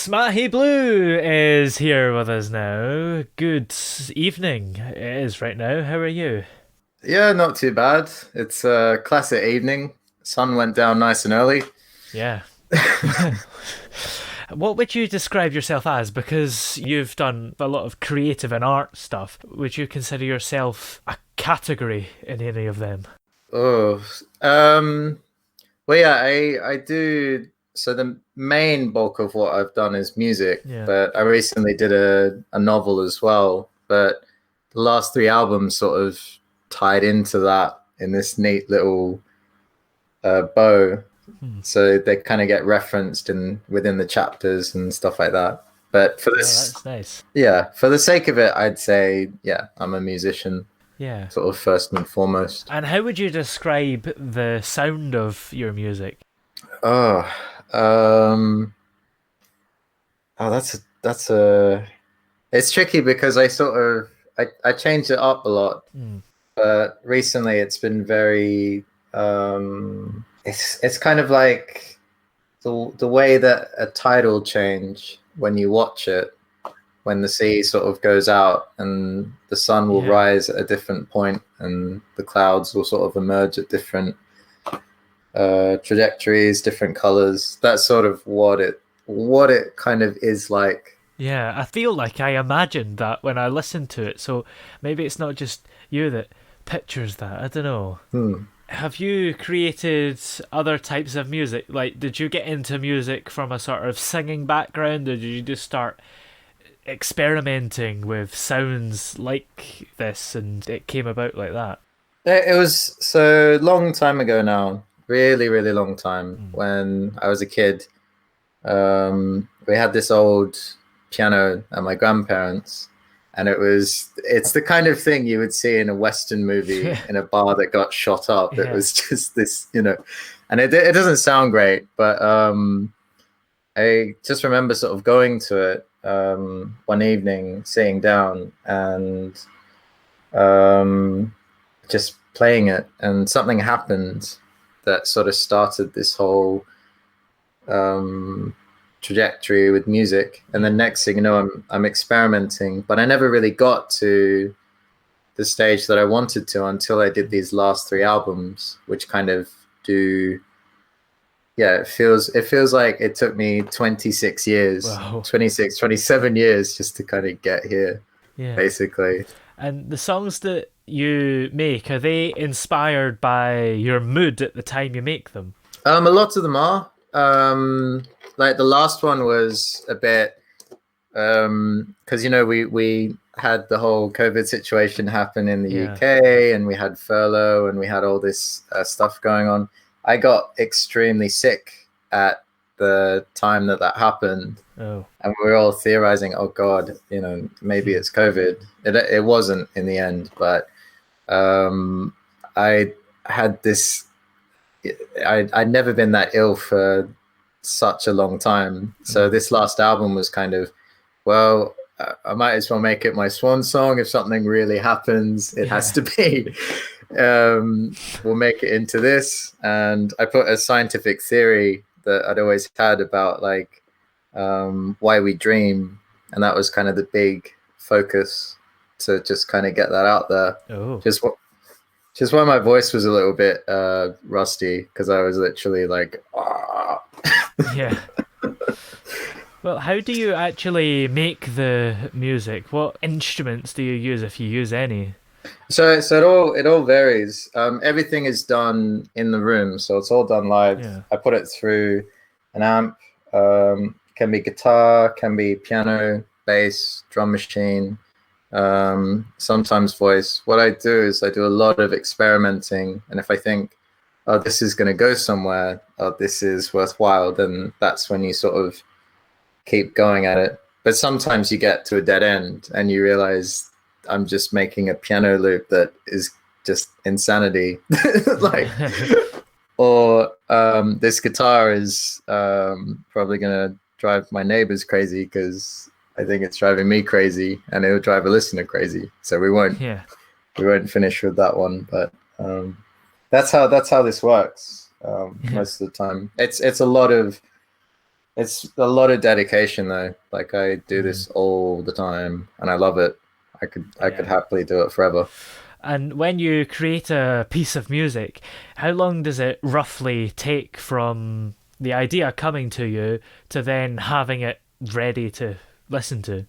Smai Blue is here with us now. Good evening. It is right now. How are you? Yeah, not too bad. It's a classic evening. Sun went down nice and early. Yeah. What would you describe yourself as? Because you've done a lot of creative and art stuff. Would you consider yourself a category in any of them? Oh, um, well, yeah, I do. So the main bulk of what I've done is music, Yeah. but I recently did a novel as well. But the last three albums sort of tied into that in this neat little bow. Hmm. So they kind of get referenced in within the chapters and stuff like that. But for Oh, this, that's nice. yeah, for the sake of it, I'd say, yeah, I'm a musician, Yeah. sort of first and foremost. And how would you describe the sound of your music? Oh, um, that's a. It's tricky because I sort of I change it up a lot, Hmm. but recently it's been very. It's kind of like the way that a tide will change when you watch it, when the sea sort of goes out and the sun will Yeah. rise at a different point and the clouds will sort of emerge at different trajectories, different colors. That's sort of what it kind of is like. Yeah, I feel like I imagined that when I listened to it, so maybe it's not just you that pictures that. I don't know. Hmm. Have you created other types of music? Like, did you get into music from a sort of singing background, or did you just start experimenting with sounds like this and it came about like that? It was so long time ago now, really, really long time. Mm. When I was a kid, we had this old piano at my grandparents, and it's the kind of thing you would see in a Western movie in a bar that got shot up. It Yeah. was just this, and it doesn't sound great, but I just remember sort of going to it one evening, sitting down, and um, just playing it, and something happened that sort of started this whole um, trajectory with music. And then Mm. next thing you know, I'm experimenting, but I never really got to the stage that I wanted to until I did these last three albums, which kind of do. Yeah, it feels like it took me 26 years, Wow. 26, 27 years just to kind of get here, Yeah. basically. And the songs that you make, are they inspired by your mood at the time you make them? A lot of them are. Like the last one was a bit because we had the whole COVID situation happen in the Yeah. UK, and we had furlough, and we had all this stuff going on. I got extremely sick at the time that happened, Oh. and we were all theorizing, oh God, maybe Hmm. it's COVID. It wasn't in the end, but um, I had this. I'd never been that ill for such a long time. So Mm. this last album was kind of, well, I might as well make it my swan song. If something really happens, it has Yeah. to be. We'll make it into this. And I put a scientific theory that I'd always had about like why we dream. And that was kind of the big focus to just kind of get that out there. Oh. Just just why my voice was a little bit rusty because I was literally like, ah. Yeah. Well, how do you actually make the music? What instruments do you use if you use any? So it all varies. Everything is done in the room, so it's all done live. Yeah. I put it through an amp. Can be guitar, can be piano, bass, drum machine, sometimes voice. What I do is I do a lot of experimenting, and if I think, oh, this is going to go somewhere, oh, this is worthwhile, then that's when you sort of keep going at it. But sometimes you get to a dead end and you realize I'm just making a piano loop that is just insanity. Like, or this guitar is probably going to drive my neighbors crazy because I think it's driving me crazy and it'll drive a listener crazy. So Yeah. we won't finish with that one. But that's how this works Yeah. most of the time. It's a lot of It's a lot of dedication though. Like I do this all the time and I love it. I could Yeah. happily do it forever. And when you create a piece of music, how long does it roughly take from the idea coming to you to then having it ready to listen to?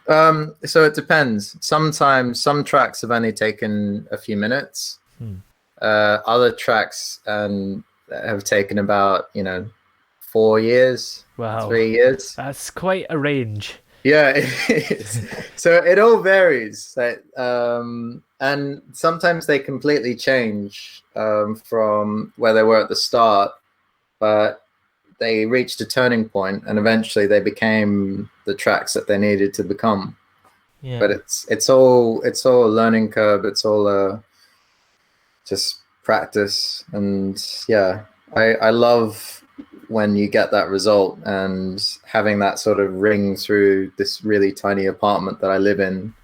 So it depends. Sometimes some tracks have only taken a few minutes. Other tracks have taken about 4 years, Wow, 3 years. that's quite a range. Yeah, it is. So it all varies. And sometimes they completely change from where they were at the start, but they reached a turning point, and eventually they became the tracks that they needed to become. Yeah. But it's all a learning curve. It's all just practice, and yeah, I love when you get that result and having that sort of ring through this really tiny apartment that I live in.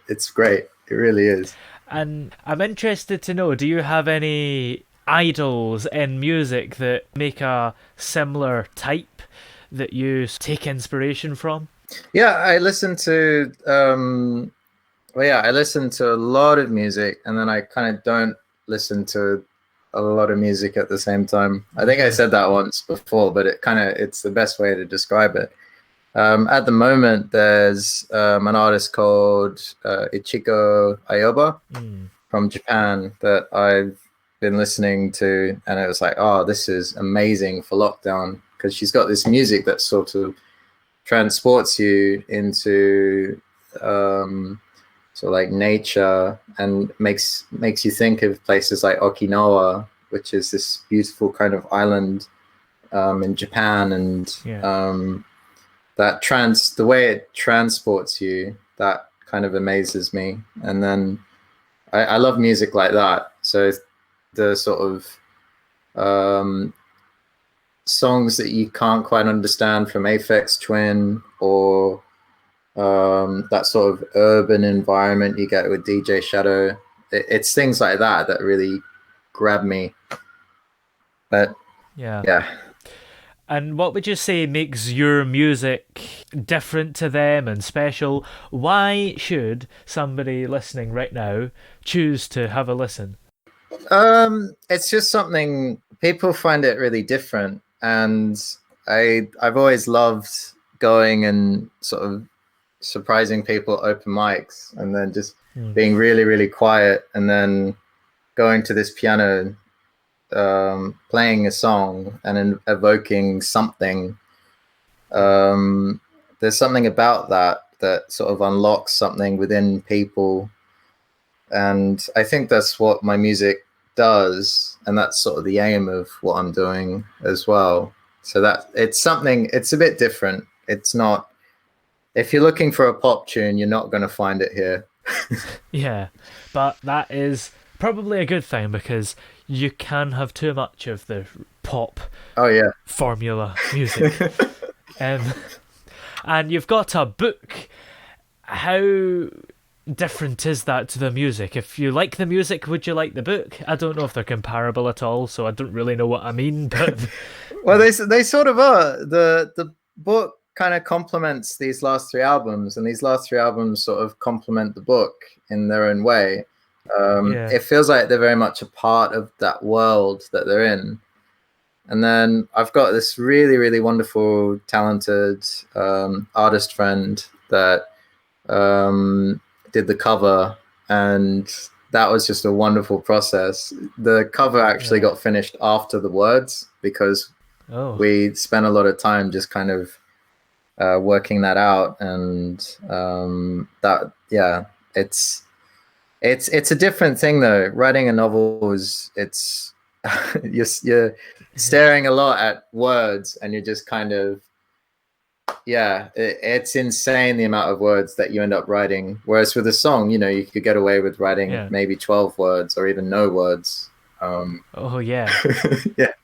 It's great. It really is. And I'm interested to know, do you have any idols in music that make a similar type that you take inspiration from? Yeah, I listen to I listen to a lot of music, and then I kind of don't listen to a lot of music at the same time. I think I said that once before, but it's the best way to describe it. At the moment, there's an artist called Ichiko Ayoba from Japan that I've been listening to, and it was like, oh, this is amazing for lockdown, because she's got this music that sort of transports you into like nature, and makes you think of places like Okinawa, which is this beautiful kind of island in Japan, and the way it transports you, that kind of amazes me. And then I love music like that. So the sort of songs that you can't quite understand from Aphex Twin, or that sort of urban environment you get with DJ Shadow. It's things like that that really grab me. But yeah. And what would you say makes your music different to them and special? Why should somebody listening right now choose to have a listen? It's just something, people find it really different, and I've always loved going and sort of surprising people at open mics, and then just being really, really quiet, and then going to this piano, playing a song and evoking something. There's something about that sort of unlocks something within people, and I think that's what my music does, and that's sort of the aim of what I'm doing as well. So that it's a bit different. It's not, if you're looking for a pop tune, you're not going to find it here. Yeah, but that is probably a good thing, because you can have too much of the pop formula music. And you've got a book. How different is that to the music? If you like the music, would you like the book? I don't know if they're comparable at all, so I don't really know what I mean. But well, they sort of are. The book kind of complements these last three albums, and these last three albums sort of complement the book in their own way. It feels like they're very much a part of that world that they're in. And then I've got this really, really wonderful, talented artist friend that did the cover, and that was just a wonderful process. The cover actually got finished after the words, because we spent a lot of time just kind of working that out, and it's a different thing though. Writing a novel it's you're staring a lot at words, and you're just kind of it's insane the amount of words that you end up writing. Whereas with a song, you could get away with writing maybe 12 words or even no words. Yeah,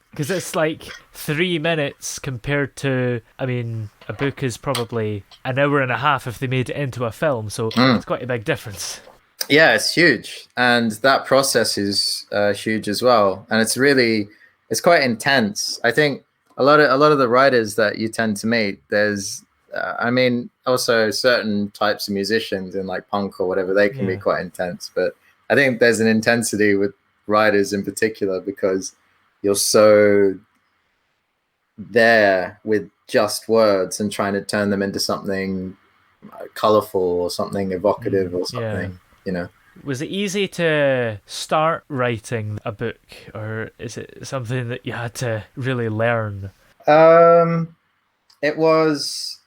because it's like 3 minutes compared to, I mean, a book is probably an hour and a half if they made it into a film, so it's quite a big difference. Yeah, it's huge, and that process is huge as well, and it's quite intense. I think a lot of the writers that you tend to meet, there's I mean, also certain types of musicians in like punk or whatever, they can be Yeah. quite intense, but I think there's an intensity with writers in particular because you're so there with just words and trying to turn them into something colorful or something evocative or Yeah. something, you know. Was it easy to start writing a book, or is it something that you had to really learn? um it was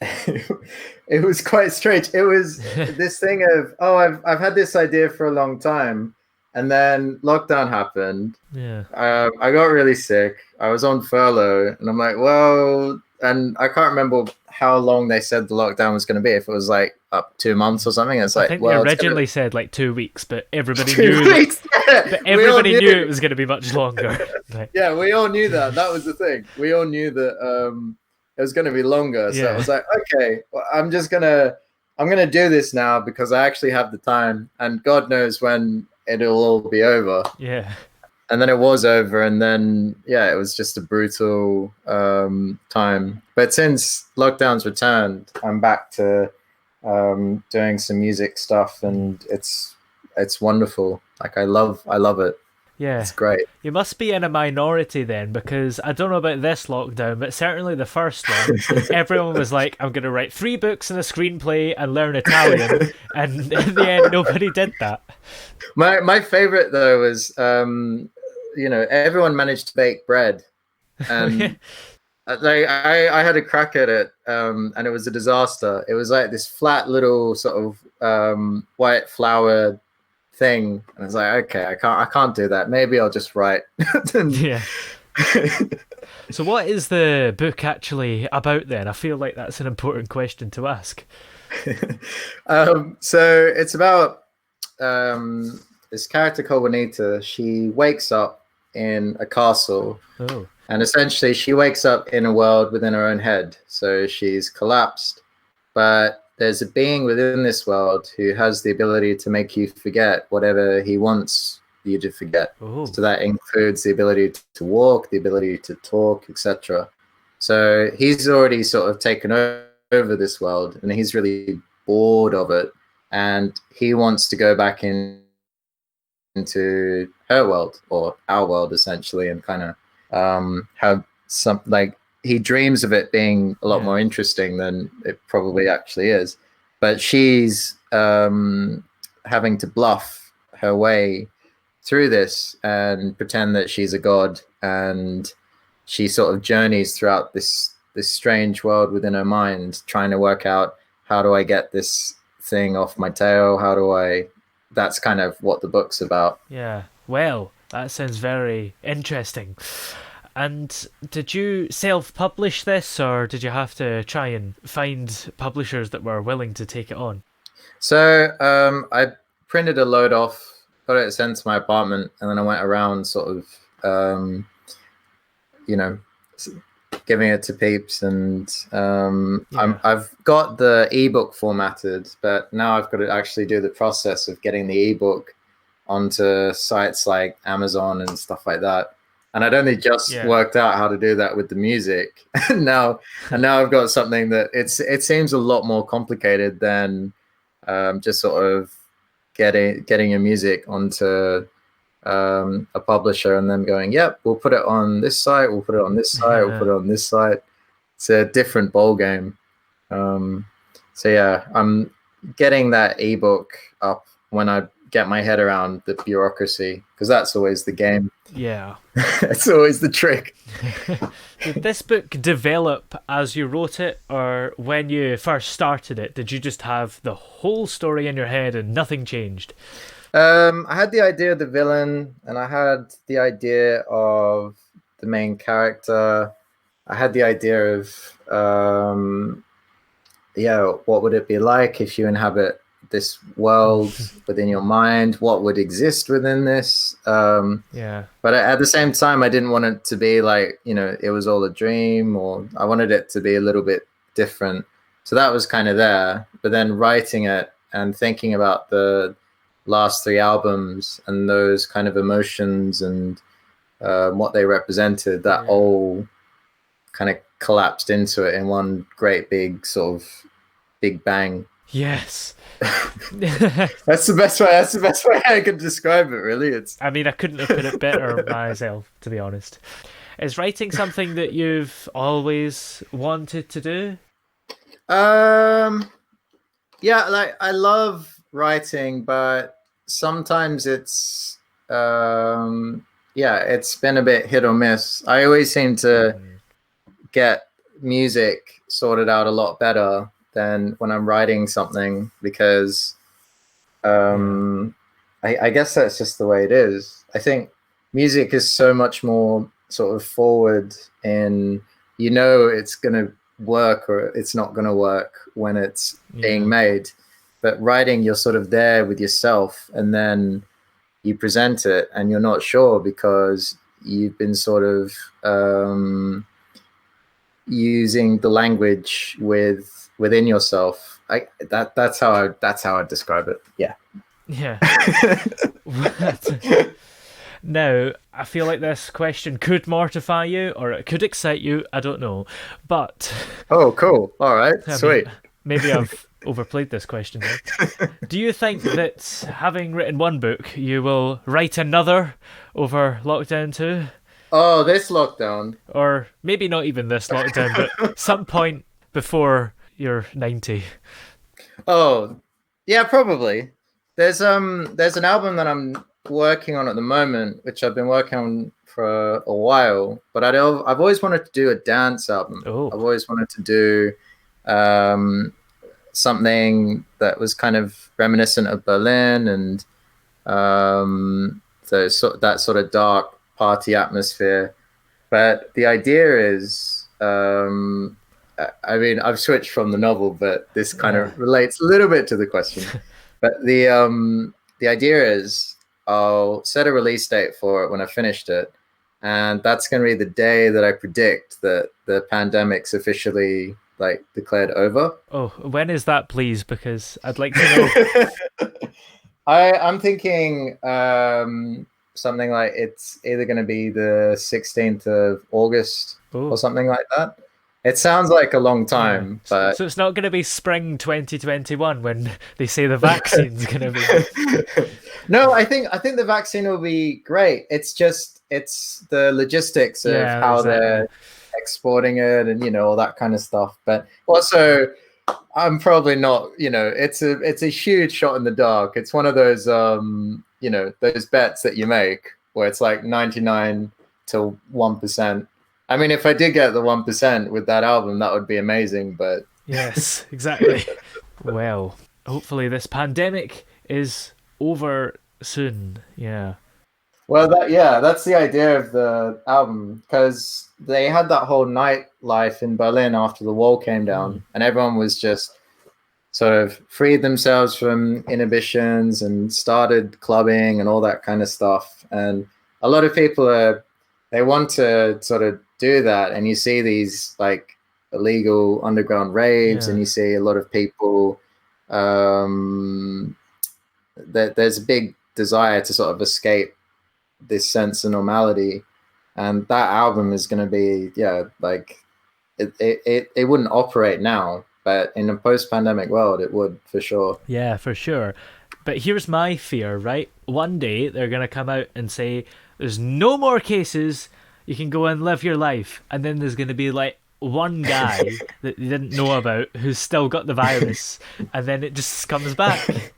it was quite strange. It was this thing of, oh, I've had this idea for a long time, and then lockdown happened. Yeah. I got really sick. I was on furlough, and I'm like, well, and I can't remember how long they said the lockdown was going to be. If it was like up 2 months or something, it's I like, think they well, it's gonna originally said like 2 weeks, but everybody two knew weeks. Yeah, but we all everybody knew it was going to be much longer. Like, Yeah, we all knew that. That was the thing. We all knew that it was going to be longer. So I yeah. was like, okay, well, I'm gonna do this now because I actually have the time, and God knows when it'll all be over. Yeah. And then it was over, and then yeah, it was just a brutal time. But since lockdowns returned, I'm back to doing some music stuff, and it's wonderful. Like I love it. Yeah. It's great. You must be in a minority then, because I don't know about this lockdown, but certainly the first one, everyone was like, I'm going to write 3 books and a screenplay and learn Italian. And in the end, nobody did that. My favorite though was everyone managed to bake bread, and like I had a crack at it, and it was a disaster. It was like this flat little sort of white flour thing, and I was like, okay, I can't do that. Maybe I'll just write. Yeah. So what is the book actually about then? I feel like that's an important question to ask. So it's about this character called Juanita. She wakes up in a castle, Oh. and essentially she wakes up in a world within her own head. So she's collapsed, but there's a being within this world who has the ability to make you forget whatever he wants you to forget. Oh. So that includes the ability to walk, the ability to talk, etc. So he's already sort of taken over this world, and he's really bored of it, and he wants to go back into her world, or our world essentially, and kind of have some, like, he dreams of it being a lot more interesting than it probably actually is. But she's having to bluff her way through this and pretend that she's a god, and she sort of journeys throughout this strange world within her mind, trying to work out, how do I get this thing off my tail? That's kind of what the book's about. Yeah. Well, that sounds very interesting. And did you self-publish this, or did you have to try and find publishers that were willing to take it on? So I printed a load off, got it sent to my apartment, and then I went around sort of, giving it to peeps. And I've got the ebook formatted, but now I've got to actually do the process of getting the ebook onto sites like Amazon and stuff like that. And I'd only just worked out how to do that with the music. and now I've got something that it seems a lot more complicated than just sort of getting your music onto a publisher and them going, yep, we'll put it on this site, we'll put it on this site, we'll put it on this site. It's a different ball game. So yeah, I'm getting that ebook up when I get my head around the bureaucracy, because that's always the game. Yeah. It's always the trick. Did this book develop as you wrote it, or when you first started it, did you just have the whole story in your head and nothing changed? I had the idea of the villain, and I had the idea of the main character. I had the idea of what would it be like if you inhabit this world within your mind? What would exist within this? But at the same time, I didn't want it to be like, it was all a dream, or I wanted it to be a little bit different. So that was kind of there. But then writing it and thinking about the last 3 albums and those kind of emotions and what they represented, that all kind of collapsed into it in one great big sort of big bang. Yes. That's the best way. That's the best way I can describe it. Really, it's. I mean, I couldn't have put it better myself, to be honest. Is writing something that you've always wanted to do? Um. Yeah, like I love writing, but sometimes yeah, it's been a bit hit or miss. I always seem to get music sorted out a lot better than when I'm writing something because I guess that's just the way it is. I think music is so much more sort of forward in, it's going to work or it's not going to work when it's being made. But writing, you're sort of there with yourself and then you present it and you're not sure because you've been sort of using the language within yourself. That's how I describe it. Yeah. Yeah. Now, I feel like this question could mortify you or it could excite you. I don't know. But. Oh, cool. All right. Sweet. Maybe I've overplayed this question there. Do you think that having written one book, you will write another over lockdown too? Oh, this lockdown. Or maybe not even this lockdown, but some point before you're 90. Oh, yeah, probably. There's an album that I'm working on at the moment, which I've been working on for a while, but I've always wanted to do a dance album. Oh. I've always wanted to do something that was kind of reminiscent of Berlin and that sort of dark party atmosphere. But the idea is, I mean, I've switched from the novel, but this kind of relates a little bit to the question. But the idea is I'll set a release date for it when I finished it. And that's going to be the day that I predict that the pandemic's officially declared over. Oh, when is that, please? Because I'd like to know. I'm thinking something like it's either going to be the 16th of August or something like that. It sounds like a long time, but so it's not going to be spring 2021 when they say the vaccine's going to be. No, I think the vaccine will be great. It's the logistics of how they're exporting it and all that kind of stuff. But also, I'm probably not. It's a huge shot in the dark. It's one of those those bets that you make where it's like 99 to 1%. I mean, if I did get the 1% with that album, that would be amazing. But yes, exactly. Well, hopefully this pandemic is over soon. Yeah. Well, that's the idea of the album, because they had that whole nightlife in Berlin after the wall came down, and everyone was just sort of freed themselves from inhibitions and started clubbing and all that kind of stuff. And a lot of people they want to sort of do that, and you see these illegal underground raves, and you see a lot of people. There's a big desire to sort of escape this sense of normality, and that album is going to be it wouldn't operate now, but in a post-pandemic world it would for sure. Yeah, for sure. But here's my fear, right? One day they're going to come out and say there's no more cases, you can go and live your life, and then there's going to be one guy that you didn't know about who's still got the virus, and then it just comes back.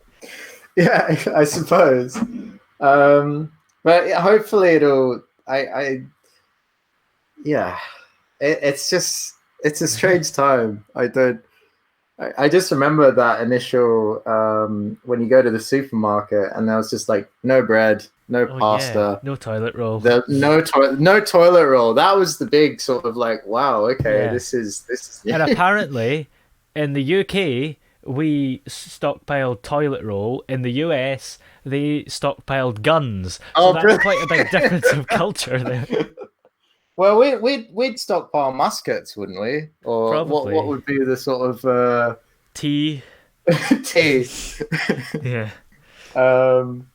Yeah, I suppose. But hopefully it'll. It's a strange time. I just remember that initial when you go to the supermarket and there was just no bread, no pasta, no toilet roll, no toilet roll. That was the big sort of wow, okay, this is. And apparently, in the UK, we stockpiled toilet roll. In the US, they stockpiled guns. So that's quite a big difference of culture there. Well, we'd stockpile muskets, wouldn't we? Or probably. What would be the sort of tea? Tea. Yeah. I'm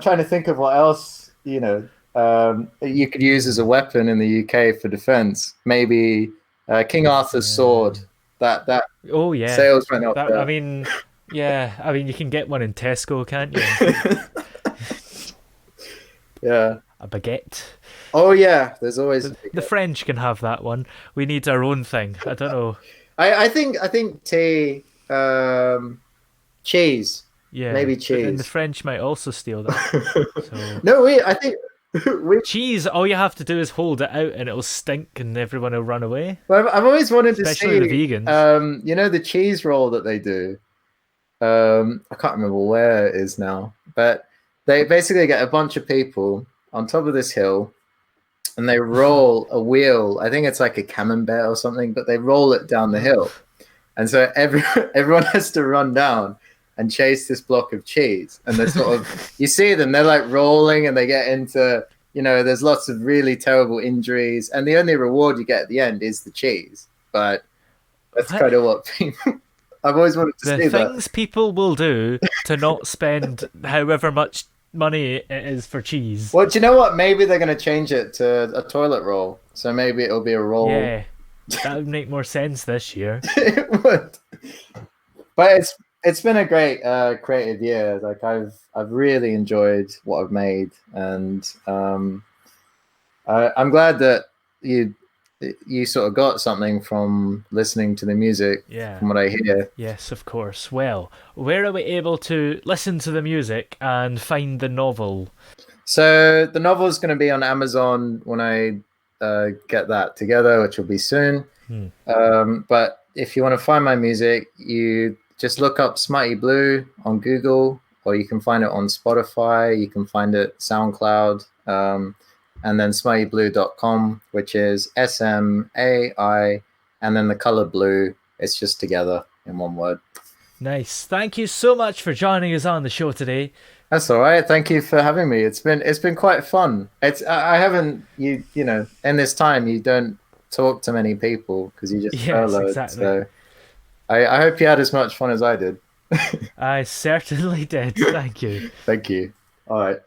trying to think of what else. you could use as a weapon in the UK for defense. Maybe King Arthur's sword. That Oh yeah, sales went up that I there. mean, yeah, I mean you can get one in Tesco, can't you? Yeah. A baguette. Oh yeah. There's always a big. The French can have that one. We need our own thing. I don't know. I think tea, cheese, Yeah, maybe but then the cheese. French might also steal that. So No, wait. I think we. cheese, all you have to do is hold it out and it'll stink and everyone will run away. Well, I've always wanted to Especially the see, vegans. the cheese roll that they do. I can't remember where it is now, but they basically get a bunch of people on top of this hill and they roll a wheel. I think it's like a camembert or something, but they roll it down the hill. And so everyone has to run down and chase this block of cheese. And they're sort of, you see them, they're like rolling and they get into, there's lots of really terrible injuries. And the only reward you get at the end is the cheese. But that's What? kind of what people, I've always wanted to The see that. things people will do to not spend however much money it is for cheese. Well, do you know what? Maybe they're going to change it to a toilet roll. So maybe it'll be a roll. Yeah, that would make more sense this year. It would. But it's been a great creative year. Like I've really enjoyed what I've made, and I'm glad that you sort of got something from listening to the music. Yeah. From what I hear. Yes, of course. Well, where are we able to listen to the music and find the novel? So the novel is going to be on Amazon when I get that together, which will be soon. But if you want to find my music, you just look up Smai Blue on Google, or you can find it on Spotify. You can find it SoundCloud, and then smaiblue.com, which is SMAI, and then the color blue. It's just together in one word. Nice. Thank you so much for joining us on the show today. That's all right. Thank you for having me. It's been quite fun. I haven't in this time you don't talk to many people because you just Yes, furloughed. exactly. So I hope you had as much fun as I did. I certainly did. Thank you. Thank you. All right.